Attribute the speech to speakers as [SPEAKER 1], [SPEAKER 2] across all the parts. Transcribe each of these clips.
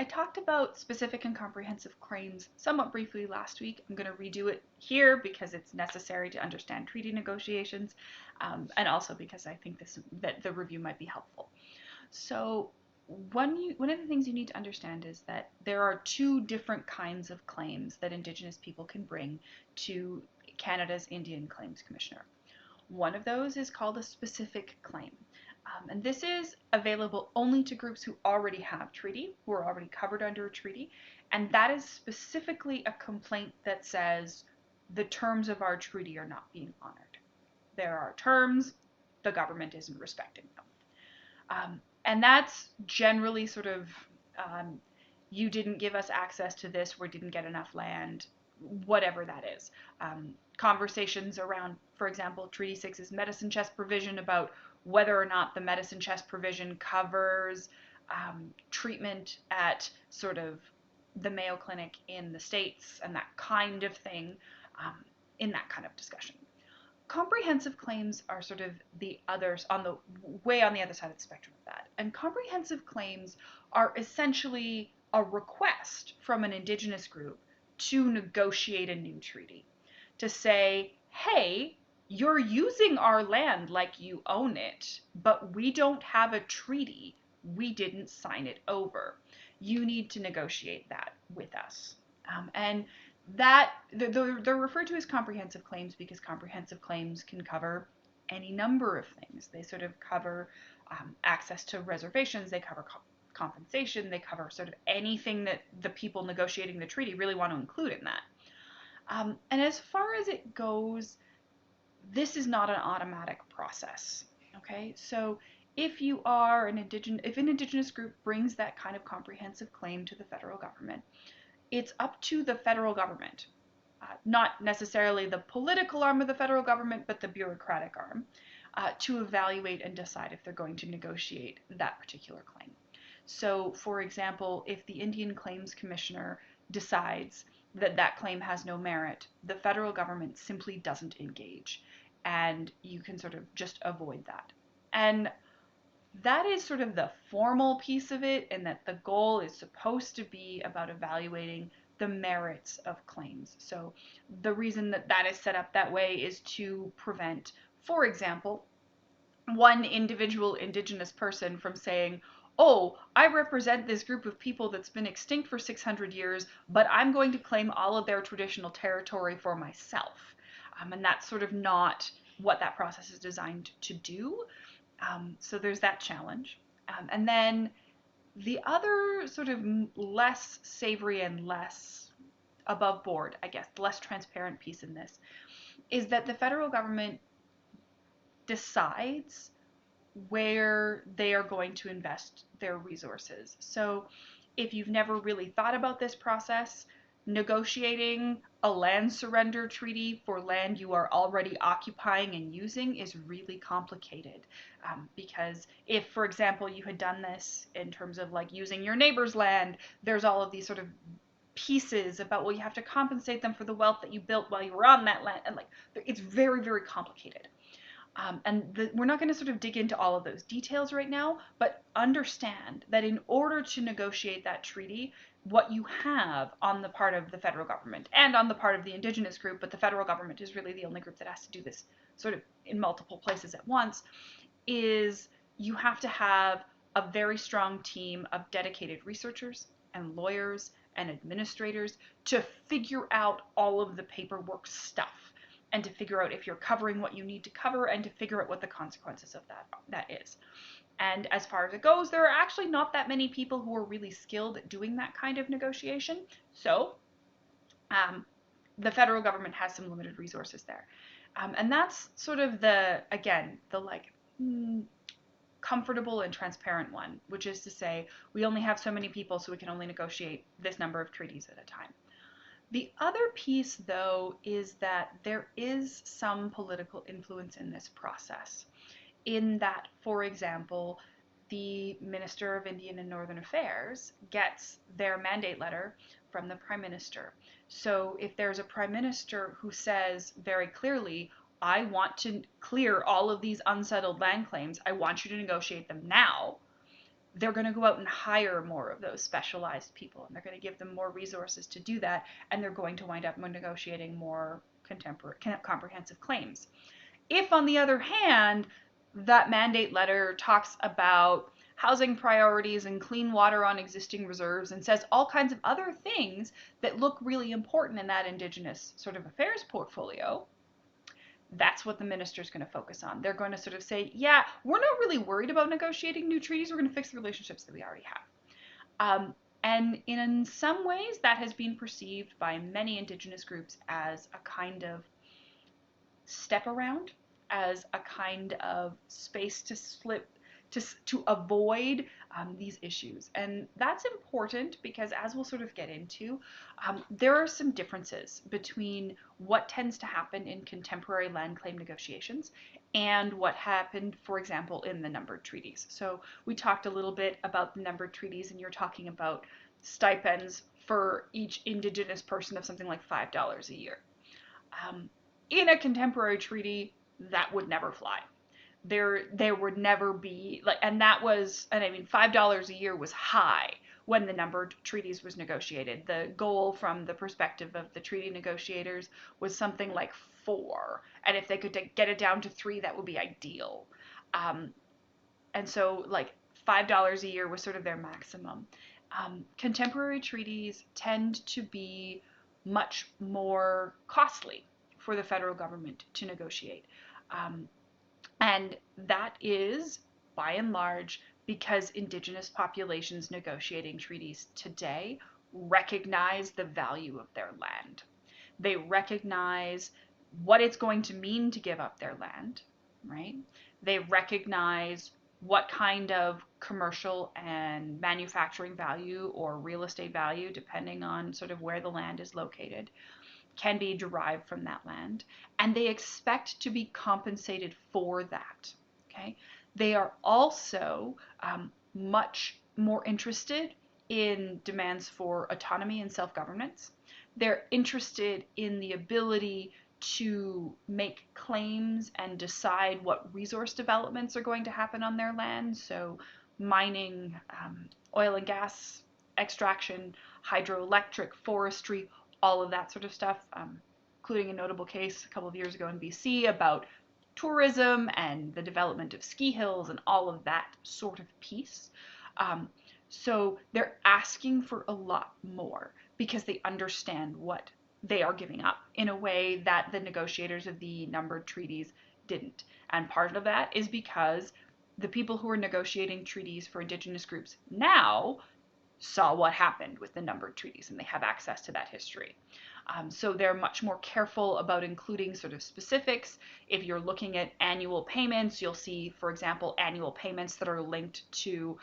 [SPEAKER 1] talked about specific and comprehensive claims somewhat briefly last week. I'm going to redo it here because it's necessary to understand treaty negotiations, and also because I think that the review might be helpful. So one of the things you need to understand is that there are two different kinds of claims that Indigenous people can bring to Canada's Indian Claims Commissioner. One of those is called a specific claim. And this is available only to groups who already have treaty, who are already covered under a treaty. And that is specifically a complaint that says the terms of our treaty are not being honored. There are terms, the government isn't respecting them. And that's generally sort of you didn't give us access to this, we didn't get enough land, whatever that is. Conversations around, for example, Treaty 6's medicine chest provision about whether or not the medicine chest provision covers treatment at sort of the Mayo Clinic in the States and that kind of thing, in that kind of discussion. Comprehensive claims are sort of the others on the way on the other side of the spectrum of that. And comprehensive claims are essentially a request from an Indigenous group to negotiate a new treaty. To say, hey, you're using our land like you own it, but we don't have a treaty. We didn't sign it over. You need to negotiate that with us. And that they're referred to as comprehensive claims because comprehensive claims can cover any number of things. They sort of cover access to reservations, they cover compensation, they cover sort of anything that the people negotiating the treaty really want to include in that. And as far as it goes, this is not an automatic process. Okay, so if you are if an Indigenous group brings that kind of comprehensive claim to the federal government, it's up to the federal government, not necessarily the political arm of the federal government, but the bureaucratic arm, to evaluate and decide if they're going to negotiate that particular claim. So, for example, if the Indian Claims Commissioner decides that that claim has no merit, the federal government simply doesn't engage, and you can sort of just avoid that. And that is sort of the formal piece of it, and that the goal is supposed to be about evaluating the merits of claims. So the reason that that is set up that way is to prevent, for example, one individual Indigenous person from saying, oh, I represent this group of people that's been extinct for 600 years, but I'm going to claim all of their traditional territory for myself. And that's sort of not what that process is designed to do. So there's that challenge. And then the other sort of less savory and less above board, I guess, the less transparent piece in this is that the federal government decides where they are going to invest their resources. So if you've never really thought about this process, negotiating a land surrender treaty for land you are already occupying and using is really complicated. Because if, for example, you had done this in terms of like using your neighbor's land, there's all of these sort of pieces about, well, you have to compensate them for the wealth that you built while you were on that land. And like, it's very, very complicated. We're not going to sort of dig into all of those details right now, but understand that in order to negotiate that treaty, what you have on the part of the federal government and on the part of the Indigenous group, but the federal government is really the only group that has to do this sort of in multiple places at once, is you have to have a very strong team of dedicated researchers and lawyers and administrators to figure out all of the paperwork stuff and to figure out if you're covering what you need to cover and to figure out what the consequences of that is. And as far as it goes, there are actually not that many people who are really skilled at doing that kind of negotiation. So the federal government has some limited resources there. And that's sort of the like comfortable and transparent one, which is to say we only have so many people, so we can only negotiate this number of treaties at a time. The other piece, though, is that there is some political influence in this process. In that, for example, the Minister of Indian and Northern Affairs gets their mandate letter from the Prime Minister. So if there's a Prime Minister who says very clearly, I want to clear all of these unsettled land claims, I want you to negotiate them now, they're going to go out and hire more of those specialized people, and they're going to give them more resources to do that, and they're going to wind up negotiating more comprehensive claims. If, on the other hand, that mandate letter talks about housing priorities and clean water on existing reserves and says all kinds of other things that look really important in that Indigenous sort of affairs portfolio, that's what the minister is going to focus on. They're going to sort of say, yeah, we're not really worried about negotiating new treaties. We're going to fix the relationships that we already have. And in some ways, that has been perceived by many Indigenous groups as a kind of step around, as a kind of space to slip, to avoid these issues. And that's important because, as we'll sort of get into, there are some differences between what tends to happen in contemporary land claim negotiations and what happened, for example, in the numbered treaties. So we talked a little bit about the numbered treaties, and you're talking about stipends for each Indigenous person of something like $5 a year. In a contemporary treaty, that would never fly. There would never be like, and that was, and I mean, $5 a year was high when the numbered treaties was negotiated. The goal from the perspective of the treaty negotiators was something like 4, and if they could get it down to 3, that would be ideal. And so like $5 a year was sort of their maximum. Contemporary treaties tend to be much more costly for the federal government to negotiate. And that is, by and large, because Indigenous populations negotiating treaties today recognize the value of their land. They recognize what it's going to mean to give up their land, right? They recognize what kind of commercial and manufacturing value or real estate value, depending on sort of where the land is located, can be derived from that land, and they expect to be compensated for that. Okay, they are also much more interested in demands for autonomy and self-governance. They're interested in the ability to make claims and decide what resource developments are going to happen on their land. So mining, oil and gas extraction, hydroelectric, forestry, all of that sort of stuff, including a notable case a couple of years ago in BC about tourism and the development of ski hills and all of that sort of piece. So they're asking for a lot more because they understand what they are giving up in a way that the negotiators of the numbered treaties didn't. And part of that is because the people who are negotiating treaties for Indigenous groups now saw what happened with the numbered treaties, and they have access to that history. So they're much more careful about including sort of specifics. If you're looking at annual payments, you'll see, for example, annual payments that are linked to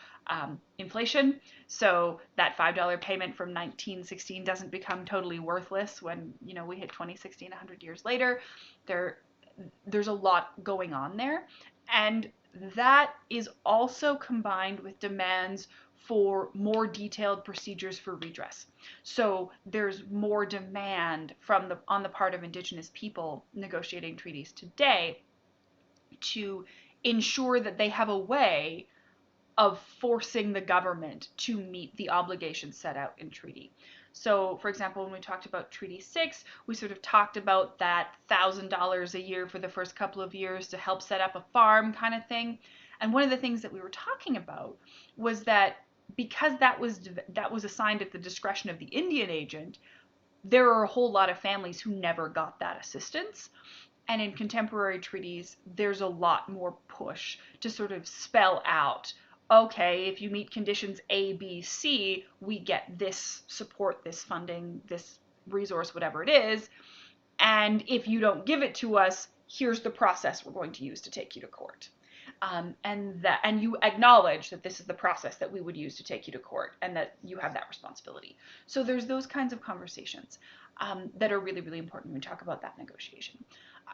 [SPEAKER 1] inflation. So that $5 payment from 1916 doesn't become totally worthless when, you know, we hit 2016 100 years later. There's a lot going on there. And that is also combined with demands for more detailed procedures for redress. So there's more demand on the part of Indigenous people negotiating treaties today to ensure that they have a way of forcing the government to meet the obligations set out in treaty. So, for example, when we talked about Treaty 6, we sort of talked about that $1,000 a year for the first couple of years to help set up a farm kind of thing. And one of the things that we were talking about was that because that was assigned at the discretion of the Indian agent, there are a whole lot of families who never got that assistance. And in contemporary treaties, there's a lot more push to sort of spell out, okay, if you meet conditions A, B, C, we get this support, this funding, this resource, whatever it is. And if you don't give it to us, here's the process we're going to use to take you to court. And you acknowledge that this is the process that we would use to take you to court, and that you have that responsibility. So there's those kinds of conversations that are really, really important when we talk about that negotiation.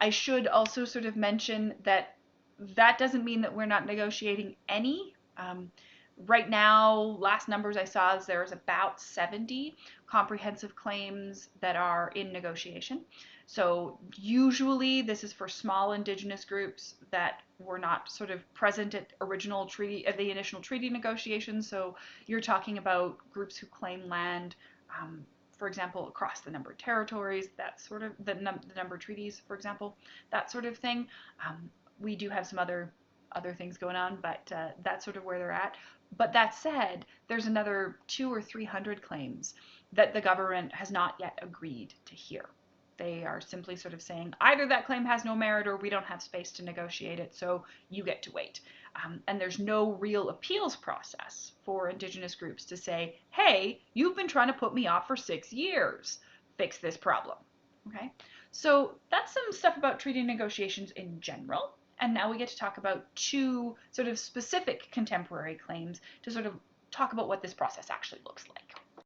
[SPEAKER 1] I should also sort of mention that that doesn't mean that we're not negotiating any. Right now, last numbers I saw is there's about 70 comprehensive claims that are in negotiation. So usually this is for small indigenous groups that were not sort of present at the initial treaty negotiations. So you're talking about groups who claim land, for example, across the number of territories, that sort of the number of treaties, for example, that sort of thing. We do have some other things going on, but that's sort of where they're at. But that said, there's another 200 or 300 claims that the government has not yet agreed to hear. They are simply sort of saying either that claim has no merit or we don't have space to negotiate it, so you get to wait. And there's no real appeals process for Indigenous groups to say, hey, you've been trying to put me off for 6 years. Fix this problem. Okay? So that's some stuff about treaty negotiations in general. And now we get to talk about two sort of specific contemporary claims to sort of talk about what this process actually looks like.